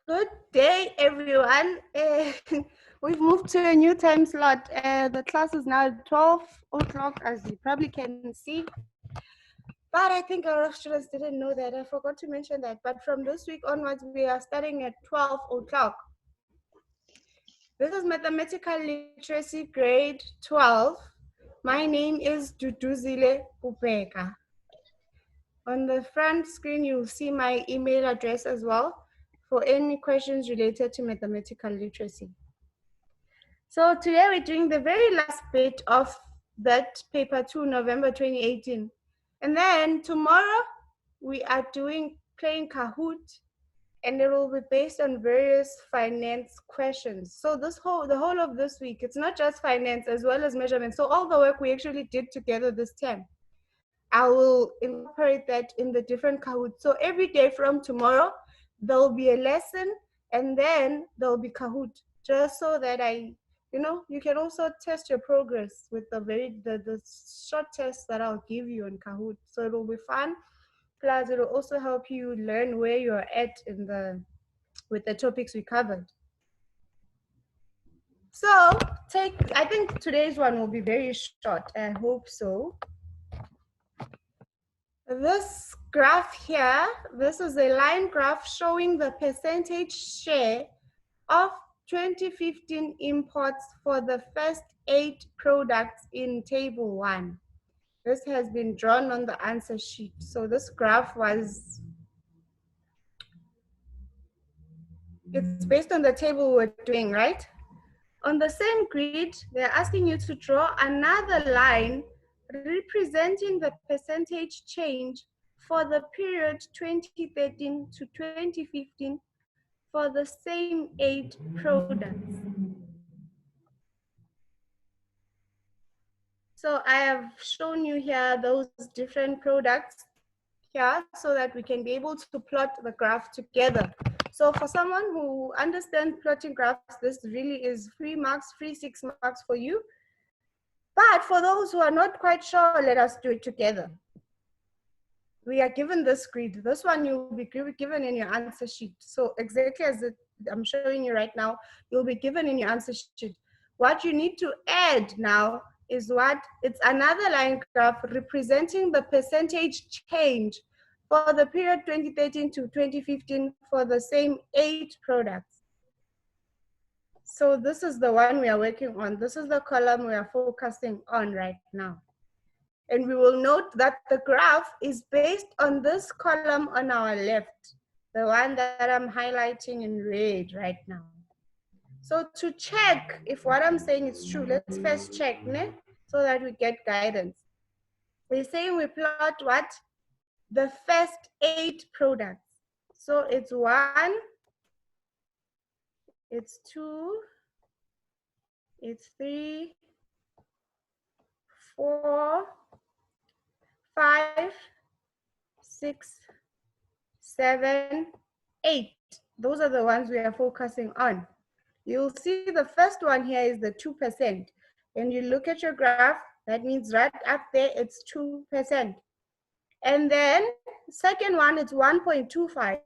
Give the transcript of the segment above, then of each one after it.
Good day, everyone. We've moved to a new time slot. The class is now at 12 o'clock, as you probably can see. But I think our students didn't know that. I forgot to mention that. But from this week onwards, we are starting at 12 o'clock. This is Mathematical Literacy Grade 12. My name is Duduzile Upeka. On the front screen, you'll see my email address as well for any questions related to mathematical literacy. So today we're doing the very last bit of that paper 2, November 2018. And then tomorrow we are playing Kahoot, and it will be based on various finance questions. So the whole of this week, it's not just finance as well as measurement. So all the work we actually did together this term, I will incorporate that in the different Kahoots. So every day from tomorrow, there'll be a lesson, and then there'll be Kahoot, just so that you can also test your progress with the short tests that I'll give you on Kahoot. So it'll be fun. Plus, it'll also help you learn where you're at with the topics we covered. So I think today's one will be very short. I hope so. This graph here, this is a line graph showing the percentage share of 2015 imports for the first 8 products in table 1. This has been drawn on the answer sheet. So this graph it's based on the table we're doing, right? On the same grid, they're asking you to draw another line representing the percentage change for the period 2013 to 2015 for the same 8 products. So I have shown you here those different products here so that we can be able to plot the graph together. So for someone who understands plotting graphs, this really is free 6 marks for you. But for those who are not quite sure, let us do it together. We are given this grid. This one you'll be given in your answer sheet. So exactly as I'm showing you right now, you'll be given in your answer sheet. What you need to add now is it's another line graph representing the percentage change for the period 2013 to 2015 for the same 8 products. So this is the one we are working on. This is the column we are focusing on right now. And we will note that the graph is based on this column on our left, the one that I'm highlighting in red right now. So to check if what I'm saying is true, let's first check, so that we get guidance. We're saying we plot what? The first 8 products. So it's 1, it's 2, it's 3, 4, 5, 6, 7, 8. Those are the ones we are focusing on. You'll see the first one here is the 2%. When you look at your graph, that means right up there, it's 2%. And then second one, it's 1.25.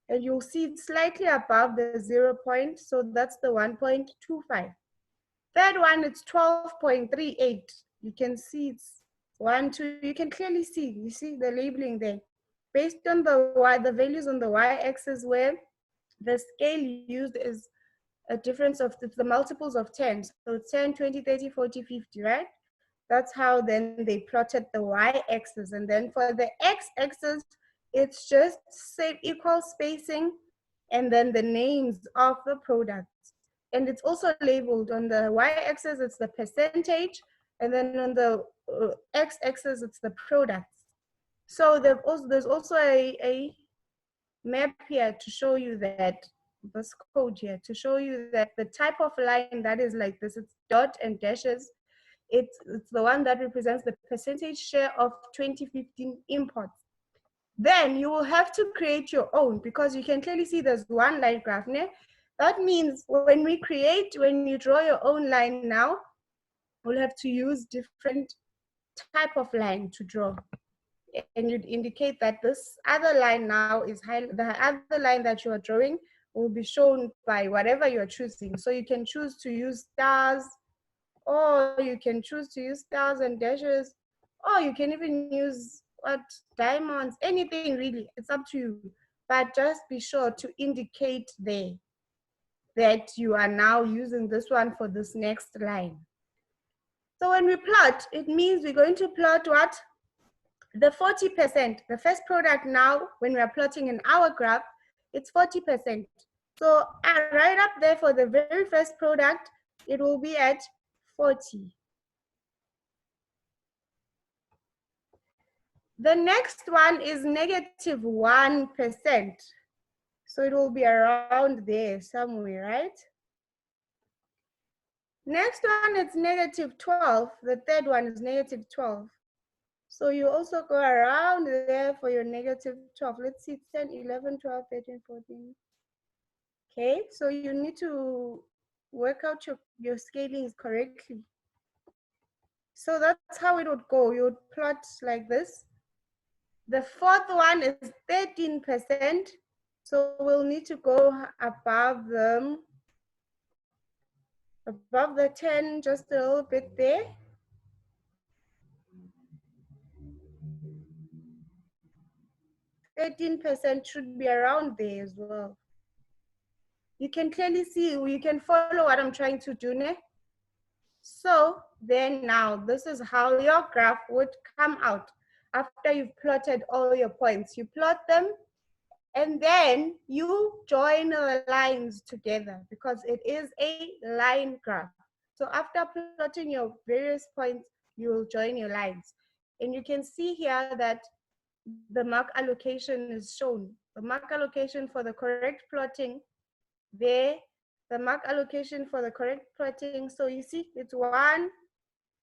And you'll see it's slightly above the 0 point. So that's the 1.25. Third one, it's 12.38. You can see it's 1, 2. You can clearly see, you see the labeling there. Based on the values on the y-axis, where the scale used is a difference of the multiples of 10. So it's 10, 20, 30, 40, 50, right? That's how then they plotted the y-axis. And then for the x-axis, it's just equal spacing and then the names of the products. And it's also labeled on the y-axis, it's the percentage, and then on the x-axis, it's the products. So there's also a map here to show you that, this code here, to show you that the type of line that is like this, it's dot and dashes, it's the one that represents the percentage share of 2015 imports. Then you will have to create your own, because you can clearly see there's one line graph. That means when you draw your own line now, we'll have to use different type of line to draw. And you'd indicate that this other line now is the other line that you are drawing will be shown by whatever you're choosing. So you can choose to use stars, or you can choose to use stars and dashes, or you can even use diamonds, anything really, it's up to you. But just be sure to indicate there that you are now using this one for this next line. So when we plot, it means we're going to plot what? The 40%, the first product now, when we are plotting in our graph, it's 40%. So right up there for the very first product, it will be at 40. The next one is negative 1%. So it will be around there somewhere, right? Next one is negative 12. The third one is negative 12. So you also go around there for your negative 12. Let's see, 10, 11, 12, 13, 14. Okay, so you need to work out your scalings correctly. So that's how it would go. You would plot like this. The fourth one is 13%. So we'll need to go above them, above the 10, just a little bit there. 13% should be around there as well. You can clearly see, you can follow what I'm trying to do now. So then now, this is how your graph would come out after you've plotted all your points. You plot them, and then you join the lines together because it is a line graph. So after plotting your various points, you will join your lines. And you can see here that the mark allocation is shown. The mark allocation for the correct plotting there, the mark allocation for the correct plotting. So you see it's 1,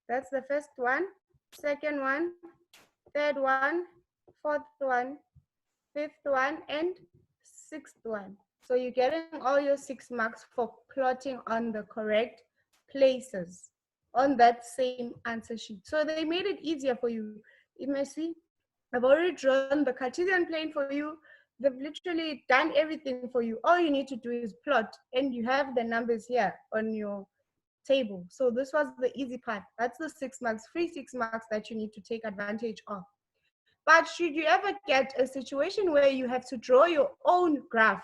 that's the first one, second one, third one, fourth one, fifth one, and sixth one. So you're getting all your 6 marks for plotting on the correct places on that same answer sheet. So they made it easier for you. You may see, I've already drawn the Cartesian plane for you. They've literally done everything for you. All you need to do is plot, and you have the numbers here on your table. So this was the easy part. That's the 6 marks, free 6 marks that you need to take advantage of. But should you ever get a situation where you have to draw your own graph,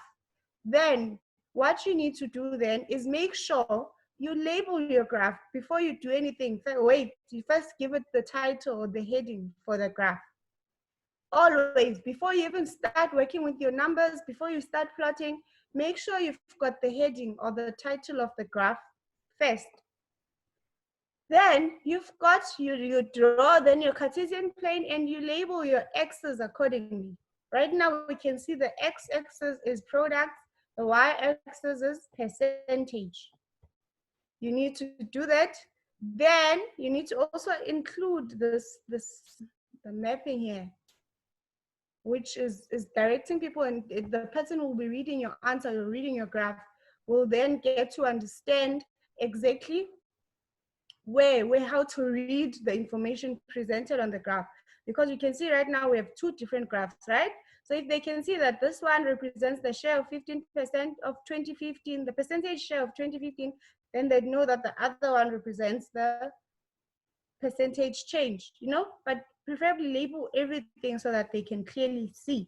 then what you need to do then is make sure you label your graph before you do anything. Wait, you first give it the title or the heading for the graph. Always, before you even start working with your numbers, before you start plotting, make sure you've got the heading or the title of the graph first. Then you've got, you draw then your Cartesian plane and you label your x's accordingly. Right now we can see the x-axis is products, the y-axis is percentage. You need to do that. Then you need to also include the mapping here, which is directing people, and the person will be reading your answer or reading your graph, will then get to understand exactly how to read the information presented on the graph. Because you can see right now we have 2 different graphs, right? So if they can see that this one represents the share of 15% of 2015, the percentage share of 2015, then they know that the other one represents the percentage change, but preferably label everything so that they can clearly see.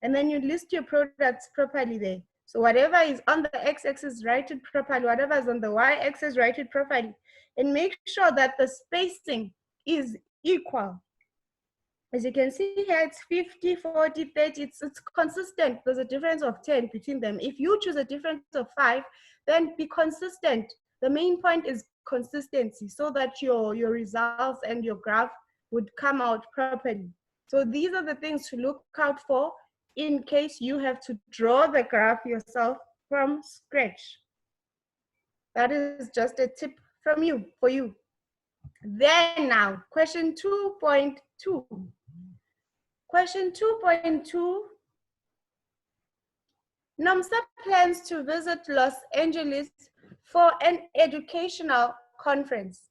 And then you list your products properly there. So whatever is on the x-axis, write it properly. Whatever is on the y-axis, write it properly. And make sure that the spacing is equal. As you can see here, it's 50, 40, 30. It's consistent. There's a difference of 10 between them. If you choose a difference of 5, then be consistent. The main point is consistency so that your results and your graph would come out properly. So these are the things to look out for in case you have to draw the graph yourself from scratch. That is just a tip from you, for you. Then now, question 2.2. Question 2.2. Nomsa plans to visit Los Angeles for an educational conference.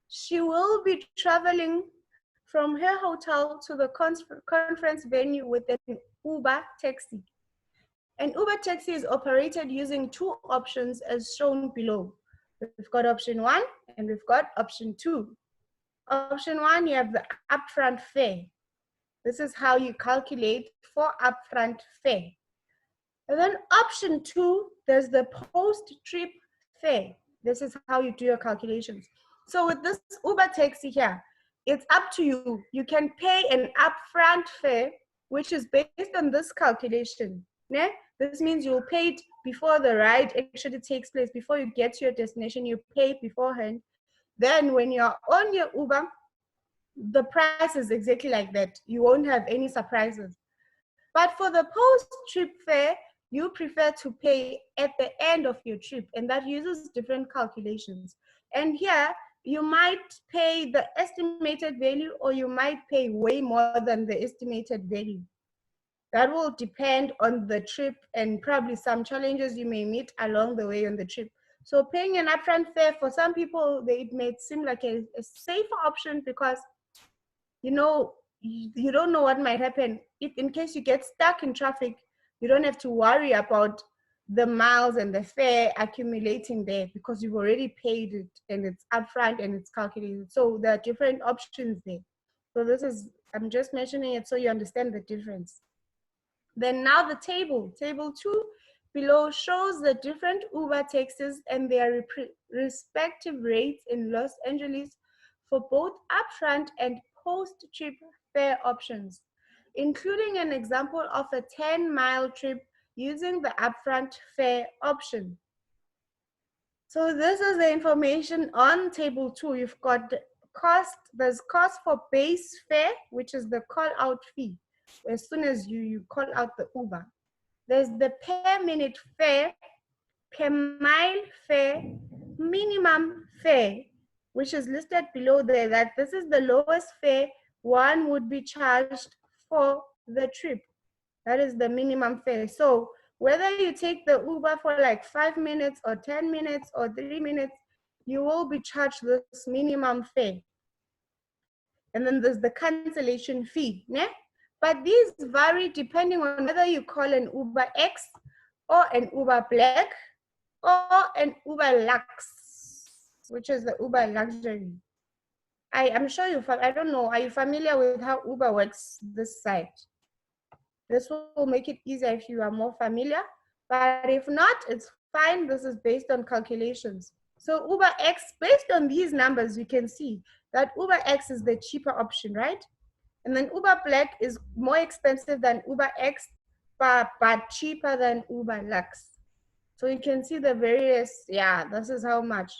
She will be traveling from her hotel to the conference venue with an Uber taxi. An Uber taxi is operated using two options as shown below. We've got option 1 and we've got option 2. Option 1, you have the upfront fare. This is how you calculate for upfront fare. And then option 2, there's the post-trip fare. This is how you do your calculations. So with this Uber taxi here, it's up to you. You can pay an upfront fare, which is based on this calculation. Yeah? This means you'll pay it before the ride actually takes place. Before you get to your destination, you pay it beforehand. Then when you're on your Uber, the price is exactly like that. You won't have any surprises. But for the post-trip fare, you prefer to pay at the end of your trip, and that uses different calculations. And here, you might pay the estimated value, or you might pay way more than the estimated value. That will depend on the trip and probably some challenges you may meet along the way on the trip. So paying an upfront fare, for some people, it may seem like a safer option because, you know, you don't know what might happen. If in case you get stuck in traffic, you don't have to worry about the miles and the fare accumulating there because you've already paid it and it's upfront and it's calculated. So there are different options there. So this is, I'm just mentioning it so you understand the difference. Then now the table 2 below shows the different Uber taxis and their respective rates in Los Angeles for both upfront and post-trip fare options, including an example of a 10-mile trip using the upfront fare option. So this is the information on table 2. You've got cost, there's cost for base fare, which is the call out fee. As soon as you call out the Uber. There's the per minute fare, per mile fare, minimum fare, which is listed below there, that this is the lowest fare one would be charged for the trip. That is the minimum fare. So whether you take the Uber for like 5 minutes or 10 minutes or 3 minutes, you will be charged this minimum fare. And then there's the cancellation fee. Yeah? But these vary depending on whether you call an Uber X or an Uber Black or an Uber Lux, which is the Uber Luxury. I'm sure I don't know, are you familiar with how Uber works this side? This will make it easier if you are more familiar, but if not, it's fine. This is based on calculations. So Uber X, based on these numbers, you can see that Uber X is the cheaper option, right? And then Uber Black is more expensive than Uber X, but cheaper than Uber Lux. So you can see the various, yeah, this is how much.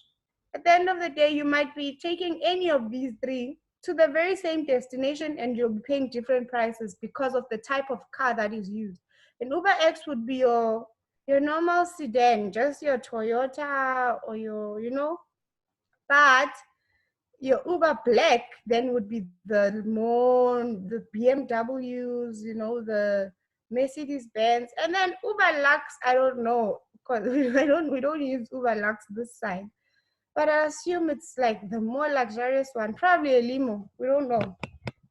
At the end of the day, you might be taking any of these three to the very same destination and you'll be paying different prices because of the type of car that is used. And Uber X would be your normal sedan, just your Toyota or your, you know, but your Uber Black then would be the BMWs, you know, the Mercedes Benz, and then Uber Lux, I don't know, because we don't use Uber Lux this side. But I assume it's like the more luxurious one, probably a limo, we don't know.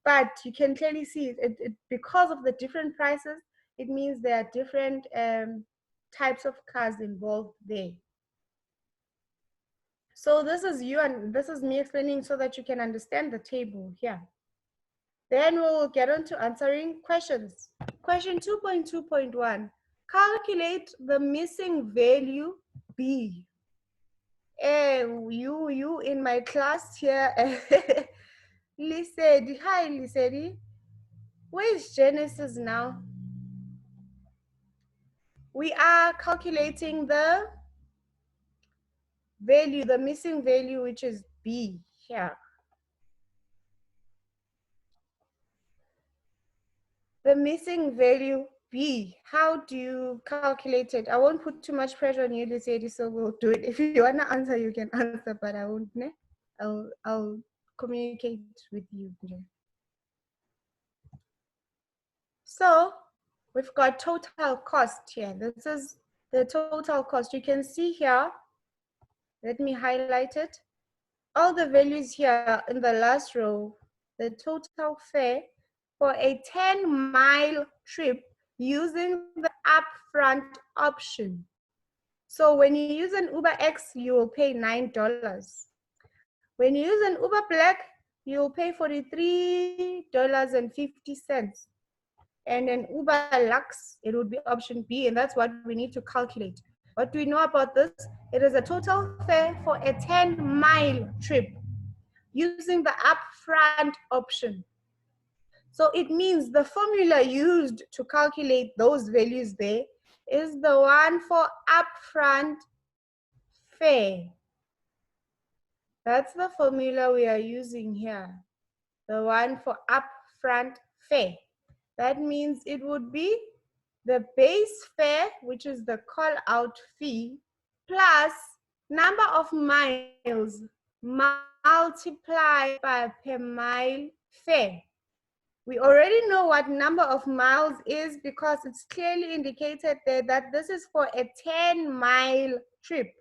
But you can clearly see it because of the different prices, it means there are different types of cars involved there. So this is you and this is me explaining so that you can understand the table here. Then we'll get on to answering questions. Question 2.2.1, calculate the missing value B. You in my class here, Lisedi, hi Lisedi. Where is Genesis now? We are calculating the value, the missing value, which is B here. The missing value B, how do you calculate it? I won't put too much pressure on you, Lisedi, so we'll do it. If you want to answer, you can answer, but I won't. Ne? I'll communicate with you. So we've got total cost here. This is the total cost. You can see here, let me highlight it. All the values here in the last row, the total fare for a 10-mile trip using the upfront option. So when you use an Uber X, you will pay $9. When you use an Uber Black, you'll pay $43.50. And an Uber Lux, it would be option B, and that's what we need to calculate. What do we know about this? It is a total fare for a 10-mile trip using the upfront option. So it means the formula used to calculate those values there is the one for upfront fare. That's the formula we are using here, the one for upfront fare. That means it would be the base fare, which is the call out fee, plus number of miles multiplied by per mile fare. We already know what number of miles is because it's clearly indicated there that this is for a 10-mile trip.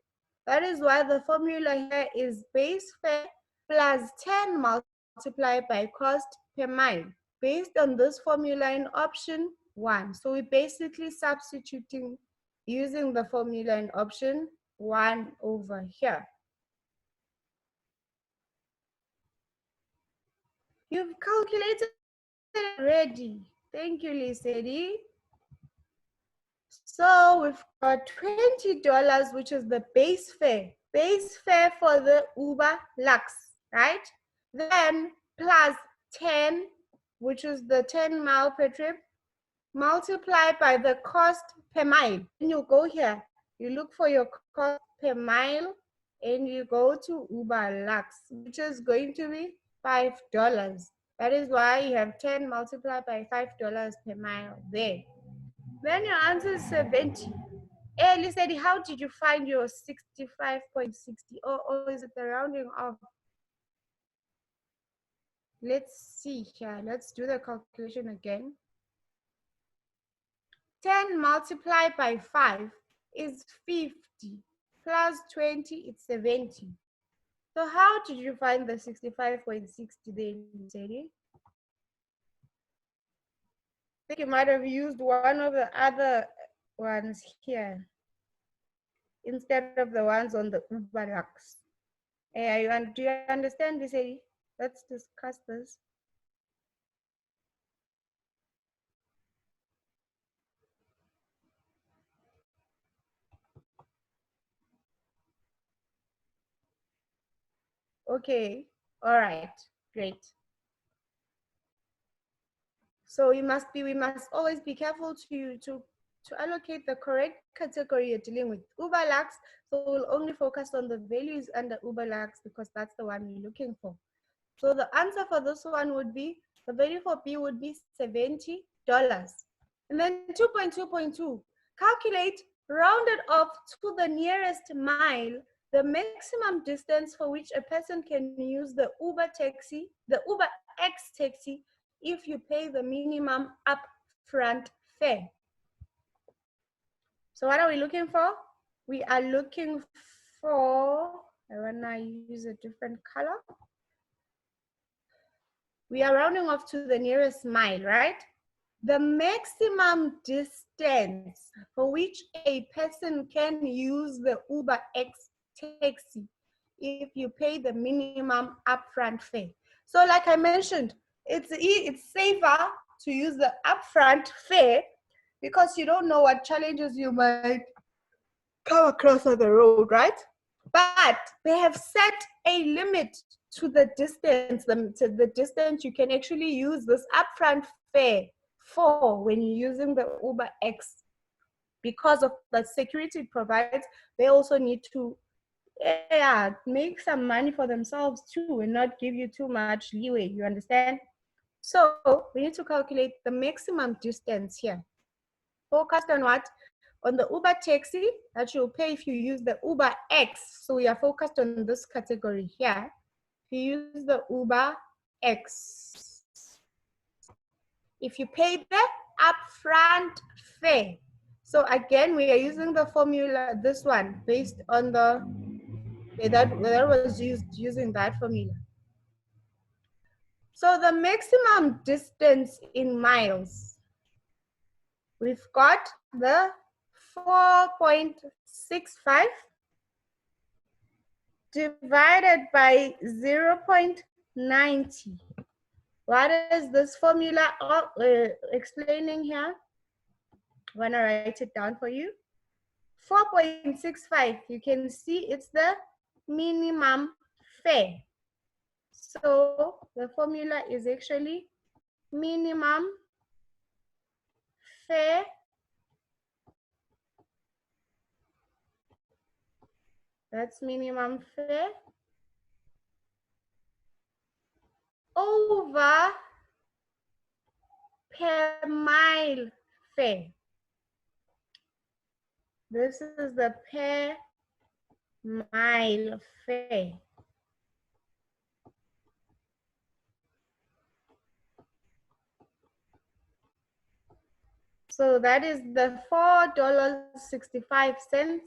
That is why the formula here is base fare plus 10 multiplied by cost per mile, based on this formula in option 1. So we're basically substituting using the formula in option 1 over here. You've calculated already. Thank you, Lisedi. So we've got $20, which is the base fare for the Uber Lux, right? Then plus 10, which is the 10-mile per trip, multiplied by the cost per mile. And you go here, you look for your cost per mile, and you go to Uber Lux, which is going to be $5. That is why you have 10 multiplied by $5 per mile there. Then your answer is 70. Hey, Lisedi, how did you find your 65.60? Or is it the rounding off? Let's see here. Let's do the calculation again. 10 multiplied by 5 is 50. Plus 20, it's 70. So how did you find the 65.60 then, Lisedi? I think you might have used one of the other ones here instead of the ones on the Uber Lux. Do you understand this, Eddie? Let's discuss this. Okay, all right, great. So we must always be careful to allocate the correct category you're dealing with. Uber Lux, so we'll only focus on the values under Uber Lux because that's the one we're looking for. So the answer for this one would be, the value for B would be $70. And then 2.2.2, calculate rounded off to the nearest mile, the maximum distance for which a person can use the Uber X taxi if you pay the minimum upfront fare. So what are we looking for? We are looking for, I wanna use a different color. We are rounding off to the nearest mile, right? The maximum distance for which a person can use the Uber X taxi if you pay the minimum upfront fare. So like I mentioned, it's safer to use the upfront fare because you don't know what challenges you might come across on the road, right? But they have set a limit to the distance you can actually use this upfront fare for when you're using the Uber X. Because of the security it provides, they also need to make some money for themselves too and not give you too much leeway, you understand? So we need to calculate the maximum distance here. Focused on what? On the Uber taxi that you'll pay if you use the Uber X. So we are focused on this category here. If you use the Uber X, if you pay the upfront fare. So again, we are using the formula, this one, based on the, that was used using that formula. So the maximum distance in miles We've got the 4.65 divided by 0.90. What is this formula explaining here? I'm gonna write it down for you. 4.65, you can see it's the minimum fare. So the formula is actually minimum fare that's minimum fare over per mile fare. This is the per mile fare. So that is the $4.65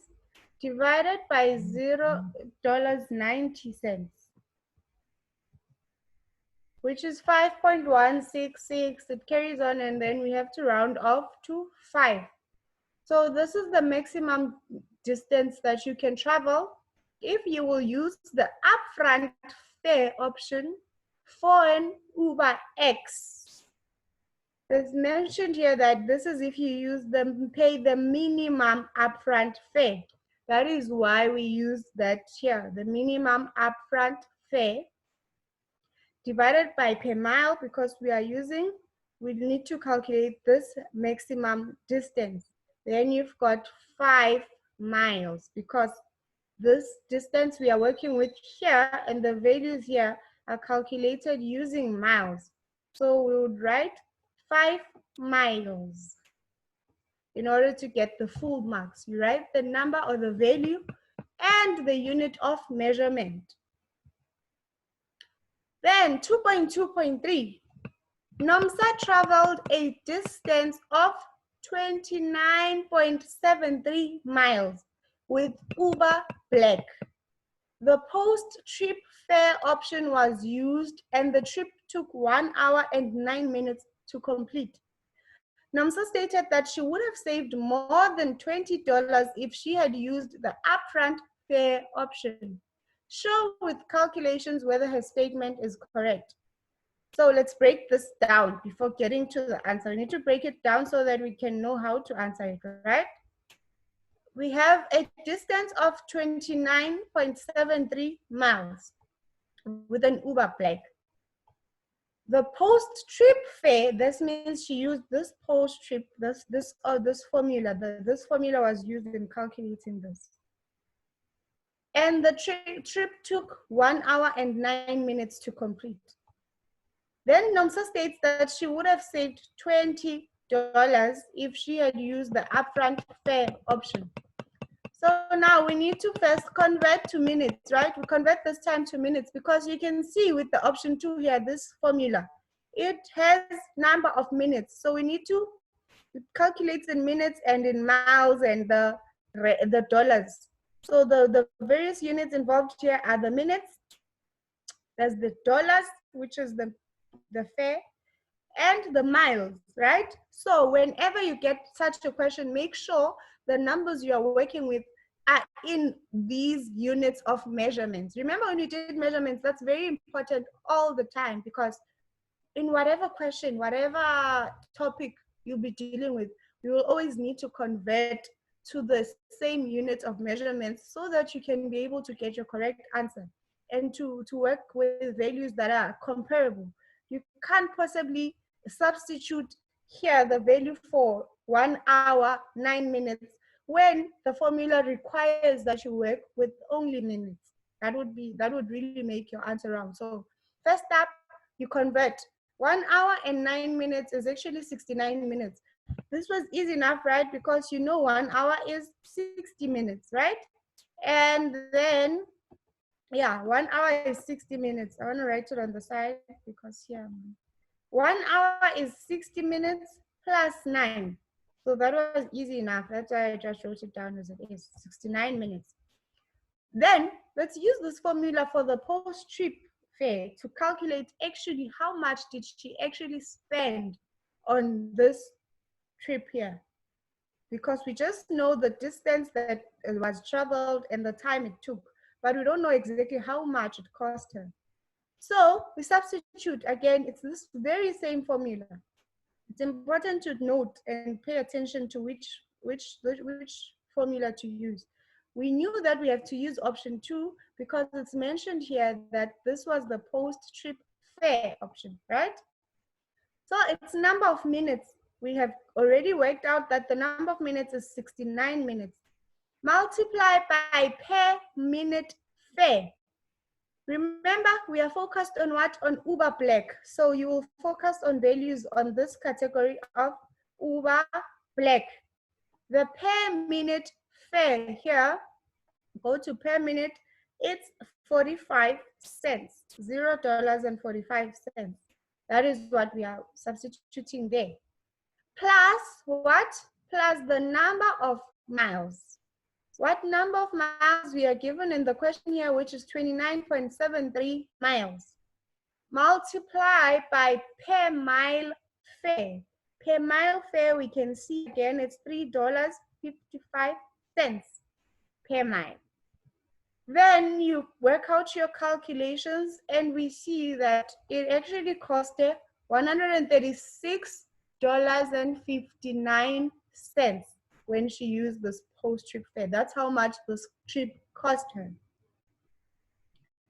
divided by $0.90, which is 5.166. It carries on and then we have to round off to 5. So this is the maximum distance that you can travel if you will use the upfront fare option for an Uber X. It's mentioned here that this is if you pay the minimum upfront fare. That is why we use that here, the minimum upfront fare divided by per mile, because we need to calculate this maximum distance. Then you've got 5 miles, because this distance we are working with here and the values here are calculated using miles. So we would write 5 miles. In order to get the full marks, you write the number or the value and the unit of measurement. Then 2.2.3, Nomsa traveled a distance of 29.73 miles with Uber Black. The post-trip fare option was used and the trip took 1 hour and 9 minutes to complete. Nomsa stated that she would have saved more than $20 if she had used the upfront fare option. Show with calculations whether her statement is correct. So let's break this down before getting to the answer. We need to break it down so that we can know how to answer it, right? We have a distance of 29.73 miles with an Uber Black. The post-trip fare, this means she used this post-trip, this formula. This formula was used in calculating this. And the trip took 1 hour and 9 minutes to complete. Then Nomsa states that she would have saved $20 if she had used the upfront fare option. So now we need to first convert to minutes, right? We convert this time to minutes because you can see with the option 2 here, this formula, it has number of minutes. So we need to calculate in minutes and in miles and the dollars. So the various units involved here are the minutes, there's the dollars, which is the fare, and the miles, right? So whenever you get such a question, make sure the numbers you are working with are in these units of measurements. Remember when you did measurements, that's very important all the time, because in whatever question, whatever topic you'll be dealing with, you will always need to convert to the same unit of measurements so that you can be able to get your correct answer and to work with values that are comparable. You can't possibly substitute here the value for 1 hour, 9 minutes, when the formula requires that you work with only minutes. That would really make your answer wrong. So first up, you convert. 1 hour and 9 minutes is actually 69 minutes. This was easy enough, right? Because you know 1 hour is 60 minutes, right? And then, yeah, 1 hour is 60 minutes. I want to write it on the side because here, 1 hour is 60 minutes plus 9. So that was easy enough. That's why I just wrote it down as it is, 69 minutes. Then let's use this formula for the post-trip fare to calculate actually how much did she actually spend on this trip here, because we just know the distance that was traveled and the time it took, but we don't know exactly how much it cost her. So we substitute again. It's this very same formula. It's important to note and pay attention to which formula to use. We knew that we have to use option 2 because it's mentioned here that this was the post-trip fare option, right? So it's number of minutes. We have already worked out that the number of minutes is 69 minutes. Multiply by per minute fare. Remember, we are focused on what? On Uber Black. So you will focus on values on this category of Uber Black. The per minute fare here, go to per minute, it's 45 cents, $0.45. That is what we are substituting there. Plus what? Plus the number of miles. What number of miles we are given in the question here, which is 29.73 miles. Multiply by per mile fare. Per mile fare, we can see again, it's $3.55 per mile. Then you work out your calculations and we see that it actually costed $136.59 when she used this post-trip fare. That's how much this trip cost her.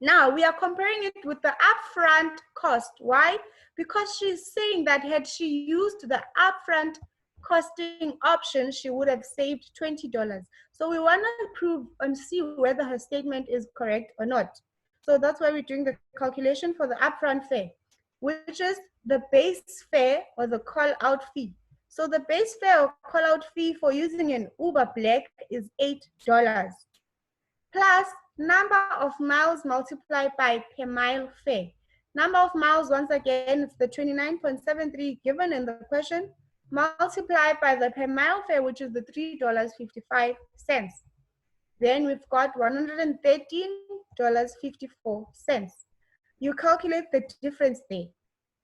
Now we are comparing it with the upfront cost. Why? Because she's saying that had she used the upfront costing option, she would have saved $20. So we want to prove and see whether her statement is correct or not. So that's why we're doing the calculation for the upfront fare, which is the base fare or the call out fee. So the base fare or call out fee for using an Uber Black is $8. Plus number of miles multiplied by per mile fare. Number of miles, once again, it's the 29.73 given in the question, multiplied by the per mile fare, which is the $3.55. Then we've got $113.54. You calculate the difference there.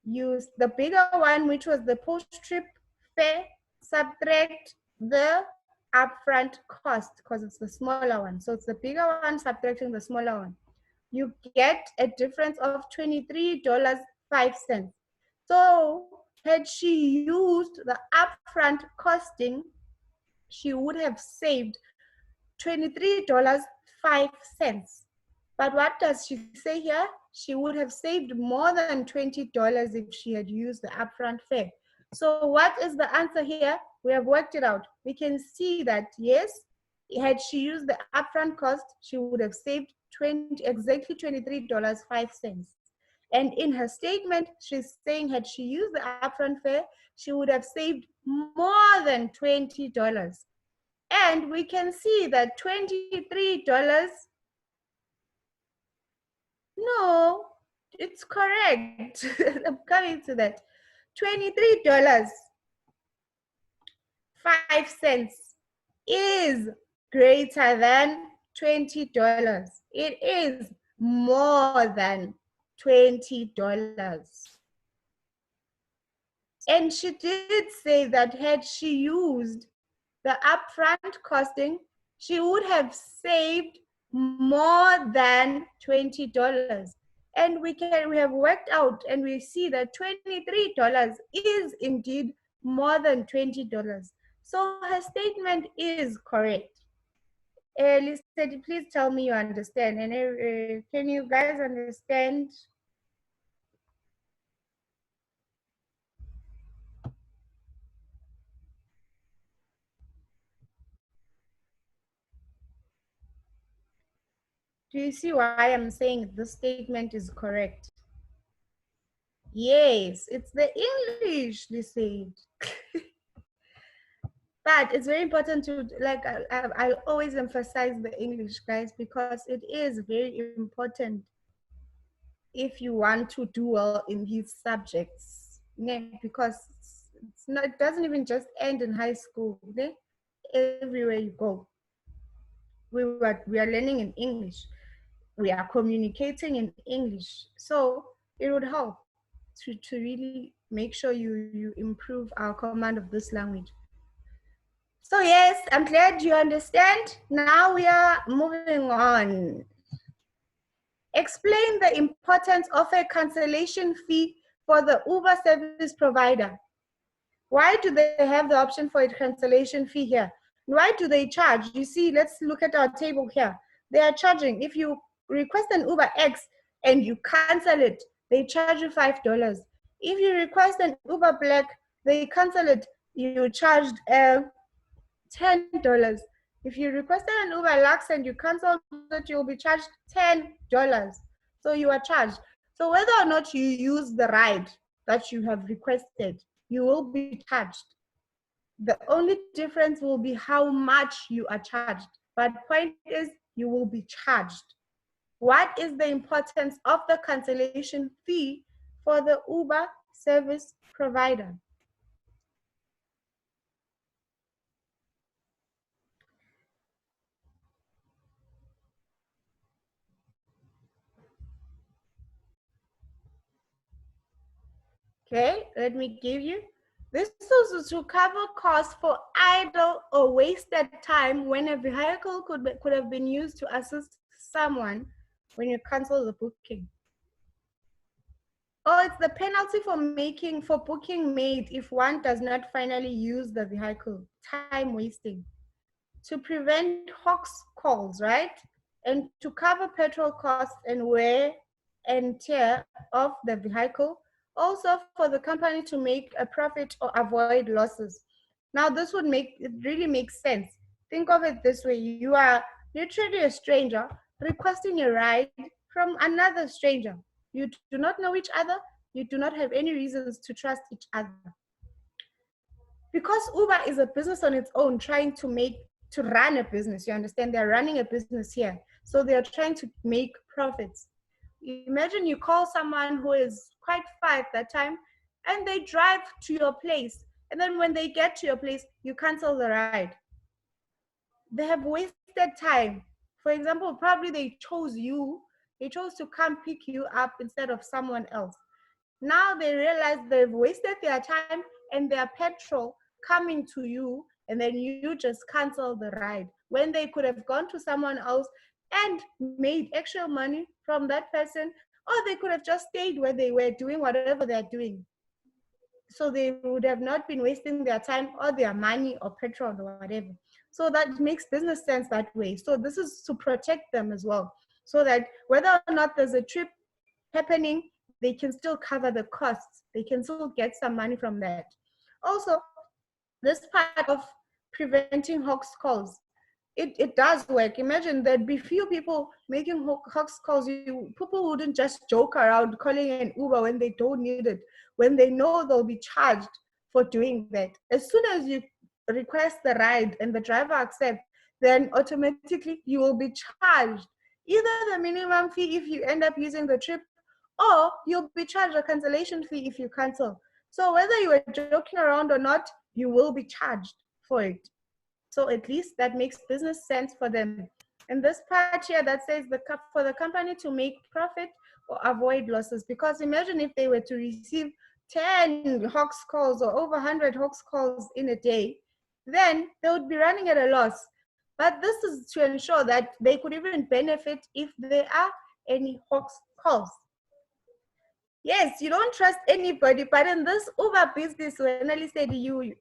Use the bigger one, which was the post-trip fare, subtract the upfront cost because it's the smaller one. So it's the bigger one subtracting the smaller one. You get a difference of $23.05. So had she used the upfront costing, she would have saved $23.05. But what does she say here? She would have saved more than $20 if she had used the upfront fare. So what is the answer here? We have worked it out. We can see that, yes, had she used the upfront cost, she would have saved exactly $23.05. And in her statement, she's saying had she used the upfront fare, she would have saved more than $20. And we can see that $23, no, it's correct. I'm coming to that. $23.05 is greater than $20. It is more than $20. And she did say that had she used the upfront costing, she would have saved more than $20. And we have worked out and we see that $23 is indeed more than $20. So her statement is correct. Lisa, please tell me you understand. And can you guys understand? Do you see why I'm saying this statement is correct? Yes, it's the English, they said. But it's very important to, like, I always emphasize the English, guys, because it is very important if you want to do well in these subjects. Because it's not, it doesn't even just end in high school. Everywhere you go, we are learning in English. We are communicating in English. So it would help to really make sure you improve our command of this language. So yes, I'm glad you understand. Now we are moving on. Explain the importance of a cancellation fee for the Uber service provider. Why do they have the option for a cancellation fee here? Why do they charge? You see, let's look at our table here. They are charging. If you request an Uber X and you cancel it, they charge you $5. If you request an Uber Black, they cancel it, you charged $10. If you requested an Uber Lux and you canceled it, you'll be charged $10. So you are charged. So whether or not you use the ride that you have requested, you will be charged. The only difference will be how much you are charged. But point is, you will be charged. What is the importance of the cancellation fee for the Uber service provider? Okay, let me give you. This is to cover costs for idle or wasted time when a vehicle could have been used to assist someone when you cancel the booking. Or it's the penalty for booking made if one does not finally use the vehicle, time wasting. To prevent hoax calls, right? And to cover petrol costs and wear and tear of the vehicle, also for the company to make a profit or avoid losses. Now, this would make it really makes sense. Think of it this way: you are literally a stranger requesting a ride from another stranger. You do not know each other, you do not have any reasons to trust each other. Because Uber is a business on its own, trying to run a business, you understand, they're running a business here, so they're trying to make profits. Imagine you call someone who is quite far at that time and they drive to your place, and then when they get to your place you cancel the ride. They have wasted time. For example, probably they chose to come pick you up instead of someone else. Now they realize they've wasted their time and their petrol coming to you, and then you just cancel the ride when they could have gone to someone else and made extra money from that person, or they could have just stayed where they were doing whatever they're doing. So they would have not been wasting their time or their money or petrol or whatever. So that makes business sense that way. So this is to protect them as well, so that whether or not there's a trip happening, they can still cover the costs. They can still get some money from that. Also, this part of preventing hoax calls, it does work. Imagine there'd be few people making hoax calls. People wouldn't just joke around calling an Uber when they don't need it, when they know they'll be charged for doing that. As soon as you request the ride and the driver accepts, then automatically you will be charged either the minimum fee if you end up using the trip, or you'll be charged a cancellation fee if you cancel. So whether you were joking around or not, you will be charged for it. So at least that makes business sense for them. And this part here that says for the company to make profit or avoid losses, because imagine if they were to receive 10 hoax calls or over 100 hoax calls in a day, then they would be running at a loss. But this is to ensure that they could even benefit if there are any hoax calls. Yes, you don't trust anybody, but in this Uber business, when Ali said you,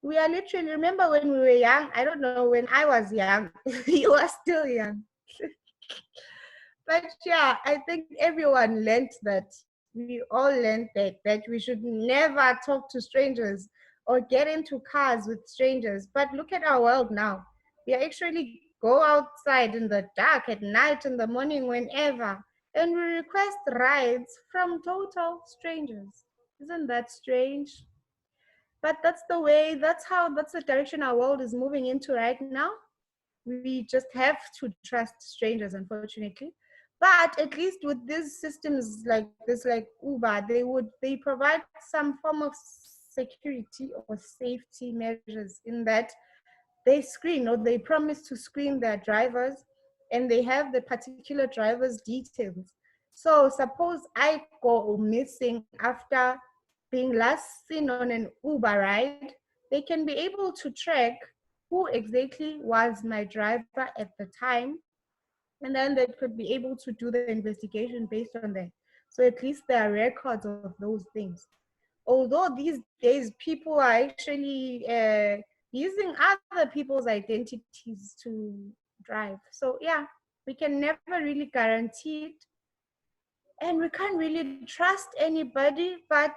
we are literally, remember when we were young? I don't know, when I was young, you were still young. But yeah, I think everyone learned that. We all learned that we should never talk to strangers or get into cars with strangers. But look at our world now. We actually go outside in the dark, at night, in the morning, whenever, and we request rides from total strangers. Isn't that strange? But that's the way, that's the direction our world is moving into right now. We just have to trust strangers, unfortunately. But at least with these systems like this, like Uber, they provide some form of security or safety measures, in that they screen, or they promise to screen their drivers, and they have the particular driver's details. So suppose I go missing after being last seen on an Uber ride, they can be able to track who exactly was my driver at the time, and then they could be able to do the investigation based on that. So at least there are records of those things. Although these days people are actually using other people's identities to drive. So yeah, we can never really guarantee it, and we can't really trust anybody, but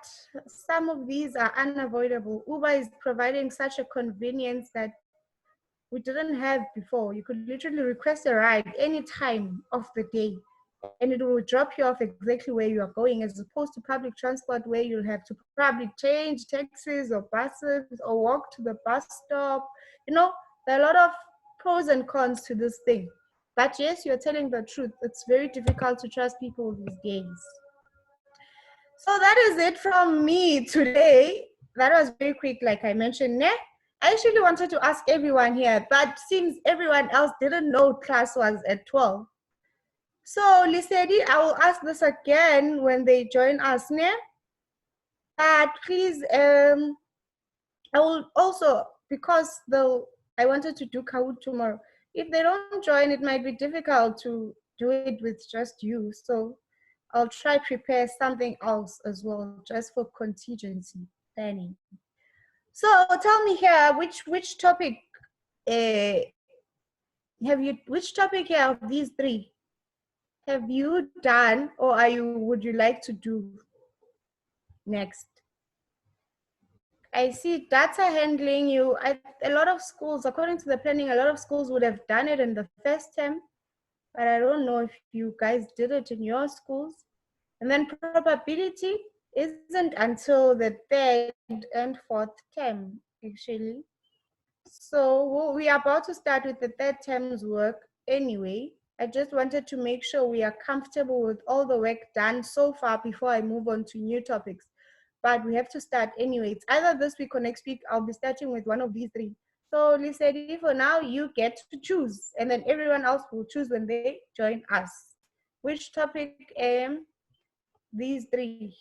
some of these are unavoidable. Uber is providing such a convenience that we didn't have before. You could literally request a ride any time of the day, and it will drop you off exactly where you are going, as opposed to public transport where you'll have to probably change taxis or buses or walk to the bus stop. You know, there are a lot of pros and cons to this thing. But yes, you're telling the truth. It's very difficult to trust people these days. So that is it from me today. That was very quick, like I mentioned. Ne? I actually wanted to ask everyone here, but seems everyone else didn't know class was at 12. So Lisedi, I will ask this again when they join us. Ne? But please, I will also, because though I wanted to do Kahoot tomorrow, if they don't join, it might be difficult to do it with just you. So I'll try prepare something else as well, just for contingency planning. So tell me here, which topic uh, which topic here of these three have you done, or would you like to do next? I see data handling. A lot of schools, according to the planning, a lot of schools would have done it in the first term, but I don't know if you guys did it in your schools. And then probability isn't until the third and fourth term, actually. So we are about to start with the third term's work anyway. I just wanted to make sure we are comfortable with all the work done so far before I move on to new topics. But we have to start anyway. It's either this week or next week. I'll be starting with one of these three. So Lisedi, for now, you get to choose, and then everyone else will choose when they join us. Which topic? These three.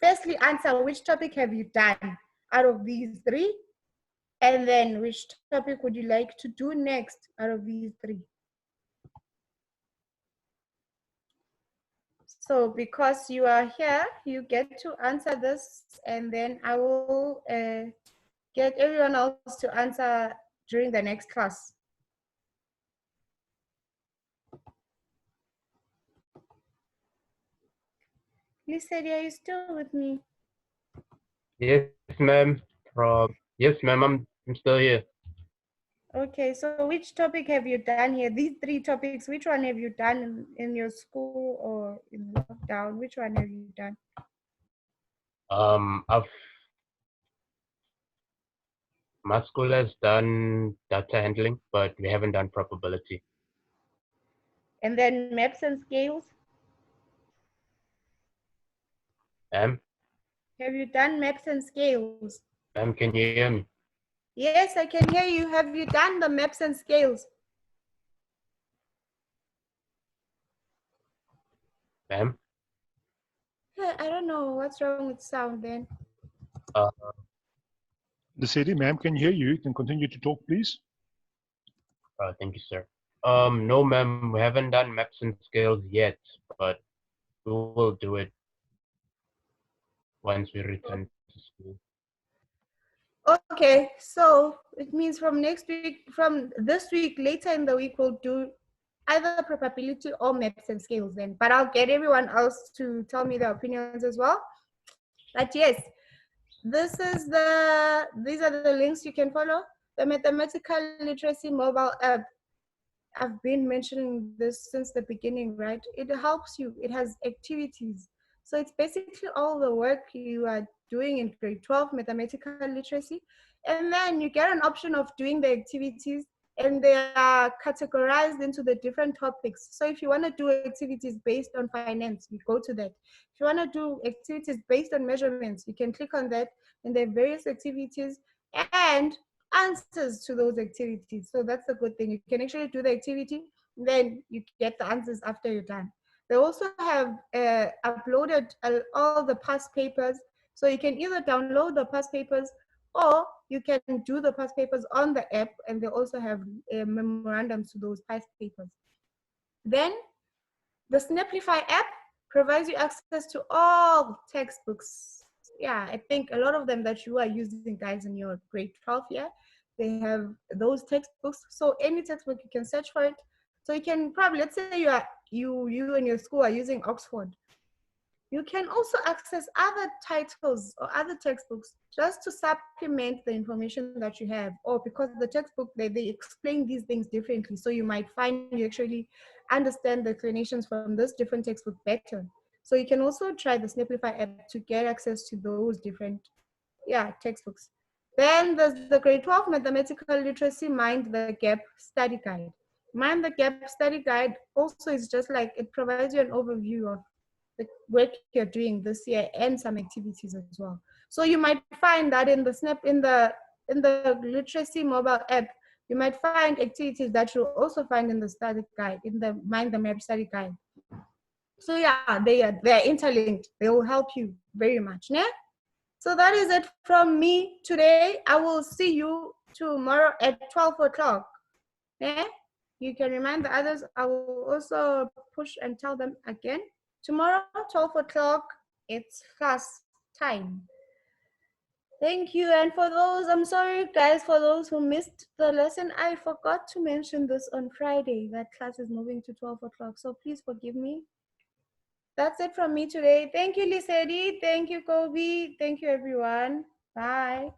Firstly, answer which topic have you done out of these three, and then which topic would you like to do next out of these three? So because you are here, you get to answer this, and then I will get everyone else to answer during the next class. Lisa, are you still with me? Yes, ma'am. Yes, ma'am. I'm still here. Okay, so which topic have you done here? These three topics, which one have you done in your school or in lockdown? Which one have you done? I've my school has done data handling, but we haven't done probability. And then maps and scales? Ma'am, Have you done maps and scales? ma'am, can you hear me? Yes, I can hear you. Have you done the maps and scales? Ma'am, I don't know what's wrong with sound then. uh, The city, ma'am, can hear you. You can continue to talk, please. thank you, sir. No, ma'am, we haven't done maps and scales yet, but we will do it once we return to school. Okay, so it means from next week, from this week, later in the week, we'll do either probability or maps and scales then. But I'll get everyone else to tell me their opinions as well. But yes, these are the links you can follow. The Mathematical Literacy mobile app. I've been mentioning this since the beginning, right? It helps you. It has activities. So it's basically all the work you are doing in grade 12 mathematical literacy. And then you get an option of doing the activities, and they are categorized into the different topics. So if you want to do activities based on finance, you go to that. If you want to do activities based on measurements, you can click on that, and there are various activities and answers to those activities. So that's a good thing. You can actually do the activity, then you get the answers after you're done. They also have uploaded all the past papers. So you can either download the past papers or you can do the past papers on the app, and they also have memorandums to those past papers. Then the Snaplify app provides you access to all textbooks. Yeah, I think a lot of them that you are using, guys, in your grade 12 year, they have those textbooks. So any textbook, you can search for it. So you can probably, let's say you and your school are using Oxford. You can also access other titles or other textbooks just to supplement the information that you have, or because the textbook, they explain these things differently. So you might find you actually understand the explanations from this different textbook better. So you can also try the Snaplify app to get access to those different textbooks. Then there's the grade 12 mathematical literacy Mind the Gap study guide. Mind the Gap study guide also is just like, it provides you an overview of the work you're doing this year and some activities as well. So you might find that in the literacy mobile app, you might find activities that you'll also find in the study guide, in the Mind the Map study guide. So yeah, they're interlinked. They will help you very much. Yeah? So that is it from me today. I will see you tomorrow at 12 o'clock. Yeah? You can remind the others. I will also push and tell them again. Tomorrow, 12 o'clock, it's class time. Thank you. And for those, I'm sorry, guys, for those who missed the lesson, I forgot to mention this on Friday, that class is moving to 12 o'clock. So please forgive me. That's it from me today. Thank you, Lisedi. Thank you, Kobe. Thank you, everyone. Bye.